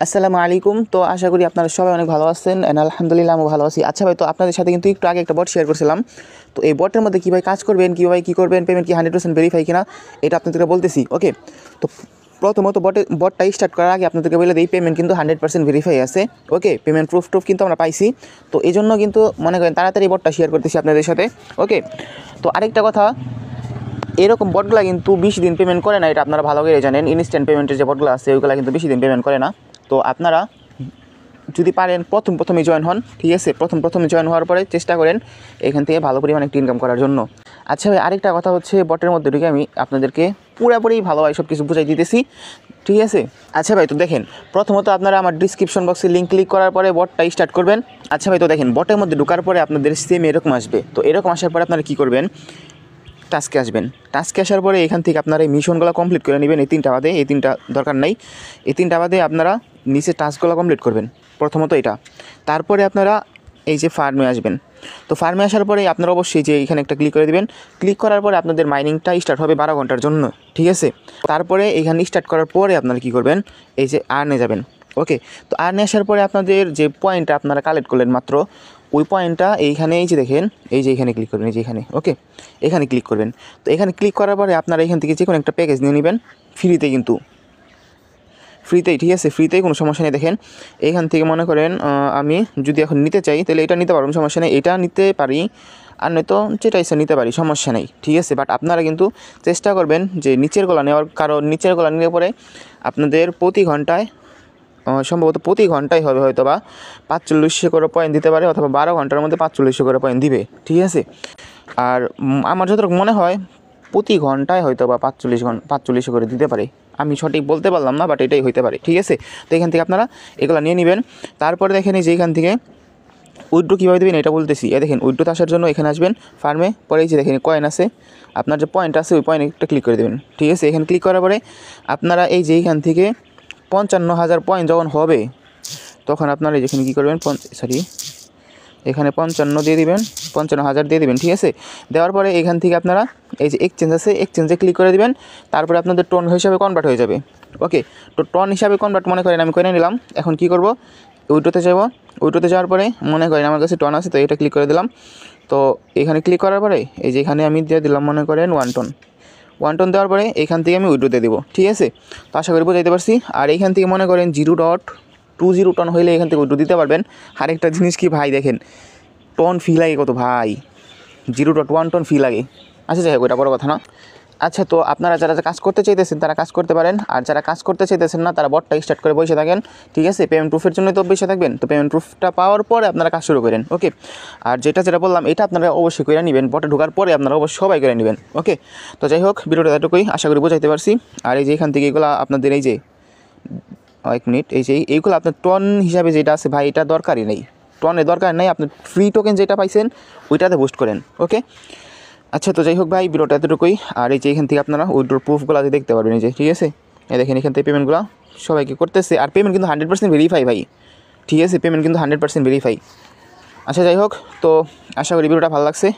আসসালামু আলাইকুম। তো আশা করি আপনারা সবাই অনেক ভালো আছেন এন্ড আলহামদুলিল্লাহ আমি ভালো আছি। আচ্ছা ভাই, তো আপনাদের সাথে কিন্তু একটু আগে একটা বট শেয়ার করছিলাম। তো এই বটের মধ্যে কীভাবে কাজ করবেন, কীভাবে কী করবেন, পেমেন্ট কি 100% ভেরিফাই কিনা এটা আপনাদেরকে বলতেছি। ওকে, তো প্রথমত বটটা স্টার্ট করার আগে আপনাদেরকে বলে দিই পেমেন্ট কিন্তু 100% ভেরিফাই আছে। ওকে, পেমেন্ট প্রুফ কিন্তু আমরা পাইছি। তো এই জন্য কিন্তু মনে করেন তাড়াতাড়ি বটটা শেয়ার করতেছি আপনাদের সাথে। ওকে, তো আরেকটা কথা, এরকম বটগুলো কিন্তু 20 দিন পেমেন্ট করে না, এটা আপনারা ভালো করে জানেন। ইনস্ট্যান্ট পেমেন্টের যে বটগুলো আছে ওইগুলো কিন্তু বেশি দিন পেমেন্ট করে না। তো আপনারা যদি পারেন প্রথমে জয়েন হন, ঠিক আছে? প্রথমে জয়েন হওয়ার পরে চেষ্টা করেন এখান থেকে ভালো পরিমাণে একটু ইনকাম করার জন্য। আচ্ছা ভাই, আরেকটা কথা হচ্ছে, বটের মধ্যে ঢুকে আমি আপনাদেরকে পুরোপুরি ভালোভাবে সব কিছু বুঝাই দিতেছি, ঠিক আছে? আচ্ছা ভাই, তো দেখেন, প্রথমত আপনারা আমার ডিসক্রিপশন বক্সে লিঙ্ক ক্লিক করার পরে বটটা স্টার্ট করবেন। আচ্ছা ভাই, তো দেখেন বটের মধ্যে ঢোকার পরে আপনাদের সেম এরকম আসবে। তো এরকম আসার পরে আপনারা কী করবেন, টাস্কে আসবেন। টাস্কে আসার পরে এখান থেকে আপনারা এই মিশনগুলো কমপ্লিট করে নেবেন। এই তিনটা বাদে, এই তিনটা দরকার নাই, এই তিনটা বাদে আপনারা নিচে টাস্কগুলো কমপ্লিট করবেন প্রথমত এটা। তারপরে আপনারা এই যে ফার্মে আসবেন। তো ফার্মে আসার পরে আপনারা অবশ্যই যে এখানে একটা ক্লিক করে দেবেন। ক্লিক করার পরে আপনাদের মাইনিংটা স্টার্ট হবে 12 ঘন্টার জন্য, ঠিক আছে? তারপরে এখানে স্টার্ট করার পরে আপনারা কী করবেন, এই যে আর্নে যাবেন। ওকে, তো আর্নে আসার পরে আপনাদের যে পয়েন্টটা আপনারা কালেক্ট করলেন মাত্র, ওই পয়েন্টটা এইখানে এই যে দেখেন, এই যে এখানে ক্লিক করবেন, এই যে এখানে। ওকে, এখানে ক্লিক করবেন। তো এখানে ক্লিক করার পরে আপনারা এখান থেকে যে কোনো একটা প্যাকেজ নিয়ে নেবেন ফ্রিতে, কিন্তু ফ্রিতেই, ঠিক আছে? ফ্রিতেই, কোনো সমস্যা নেই। দেখেন এইখান থেকে মনে করেন আমি যদি এখন নিতে চাই তাহলে এটা নিতে পারবো, সমস্যা নেই। এটা নিতে পারি, আর নয়তো যেটা ইচ্ছা নিতে পারি, সমস্যা নেই, ঠিক আছে? বাট আপনারা কিন্তু চেষ্টা করবেন যে নিচের গলা নেওয়ার, কারণ নিচের গলা নিলে পরে আপনাদের প্রতি ঘন্টায় সম্ভবত প্রতি ঘন্টায় হবে হয়তো বা 4500 করে পয়েন্ট দিতে পারে, অথবা 12 ঘন্টার মধ্যে 4500 করে পয়েন্ট দিবে, ঠিক আছে? আর আমার যতটুকু মনে হয় প্রতি ঘন্টায় হয়তো বা 4500 করে দিতে পারে। আমি সঠিক বলতে পারলাম না, বাট এটাই হইতে পারে, ঠিক আছে? তো এখান থেকে আপনারা এগুলো নিয়ে নেবেন। তারপরে দেখেন এই যে এখান থেকে উইথড্র কীভাবে দেবেন এটা বলতেছি। দেখেন উইথড্রোতে আসার জন্য এখানে আসবেন ফার্মে, পরে এই যে দেখেন কয়েন আছে, আপনার যে পয়েন্ট আছে ওই পয়েন্ট একটা ক্লিক করে দেবেন, ঠিক আছে? এখানে ক্লিক করার পরে আপনারা এই যে এইখান থেকে 55,000 পয়েন্ট যখন হবে তখন আপনারা যেখানে কী করবেন, এখানে 55 দিয়ে দিবেন, 55,000 দিয়ে দিবেন, ঠিক আছে? দেওয়ার পরে এখান থেকে আপনারা এই যে এক্সচেঞ্জ আছে, এক্সচেঞ্জে ক্লিক করে দিবেন। তারপরে আপনাদের টোন হিসাবে কনভার্ট হয়ে যাবে। ওকে, তো টোন হিসাবে কনভার্ট মনে করেন আমি করে নিলাম। এখন কি করব, উইথড্রোতে যাব। উইথড্রোতে যাওয়ার পরে মনে করেন আমার কাছে টোন আছে, তো এটা ক্লিক করে দিলাম। তো এখানে ক্লিক করার পরে এই যে এখানে আমি দিয়ে দিলাম মনে করেন 1 টোন দেওয়ার পরে এখান থেকে আমি উইথড্রোতে দেবো, ঠিক আছে? তো আশা করি বোঝাইতে পারছি। আর এইখান থেকে মনে করেন 0.20 টন হইলে এখান থেকে উইথড্রো দিতে পারবেন। আরেকটা জিনিস কি ভাই, দেখেন টন ফি লাগে কত ভাই, 0.1 টন ফি লাগে। আচ্ছা যাই হোক, ওটা বড় কথা না। আচ্ছা, তো আপনারা যারা কাজ করতে চাইতেছেন তারা কাজ করতে পারেন, আর যারা কাজ করতে চাইতেছেন না তারা বটটা স্টার্ট করে বসে থাকেন, ঠিক আছে? পেমেন্ট প্রুফের জন্যই তো বসে থাকবেন। তো পেমেন্ট প্রুফটা পাওয়ার পরে আপনারা কাজ শুরু করেন। ওকে, আর যেটা বললাম এটা আপনারা অবশ্যই করে নেবেন, বটে ঢোকার পরে আপনারা অবশ্যই সবাই করে নেবেন। ওকে, তো যাই হোক, ভিডিওটা এতটুকুই, আশা করি বোঝাইতে পারছি। আর এই যে এখান থেকে এগুলো আপনাদের এই যে 1 মিনিট, এই যে এইগুলো আপনার টন হিসাবে যেটা আছে ভাই, এটা দরকারই নেই, টনের দরকার নেই। আপনি ফ্রি টোকেন যেটা পাইছেন ওইটাতে বুস্ট করেন। ওকে, আচ্ছা, তো যাই হোক ভাই, ভিডিওটা এতটুকুই। আর এই যে এখান থেকে আপনারা উইথড্র প্রুফগুলো দেখতে পারবেন, এই যে, ঠিক আছে? দেখেন এখান থেকে পেমেন্টগুলো সবাইকে করতেছে, আর পেমেন্ট কিন্তু 100% ভেরিফাই ভাই, ঠিক আছে? পেমেন্ট কিন্তু 100% ভেরিফাই। আচ্ছা যাই হোক, তো আশা করি ভিডিওটা ভালো লাগছে।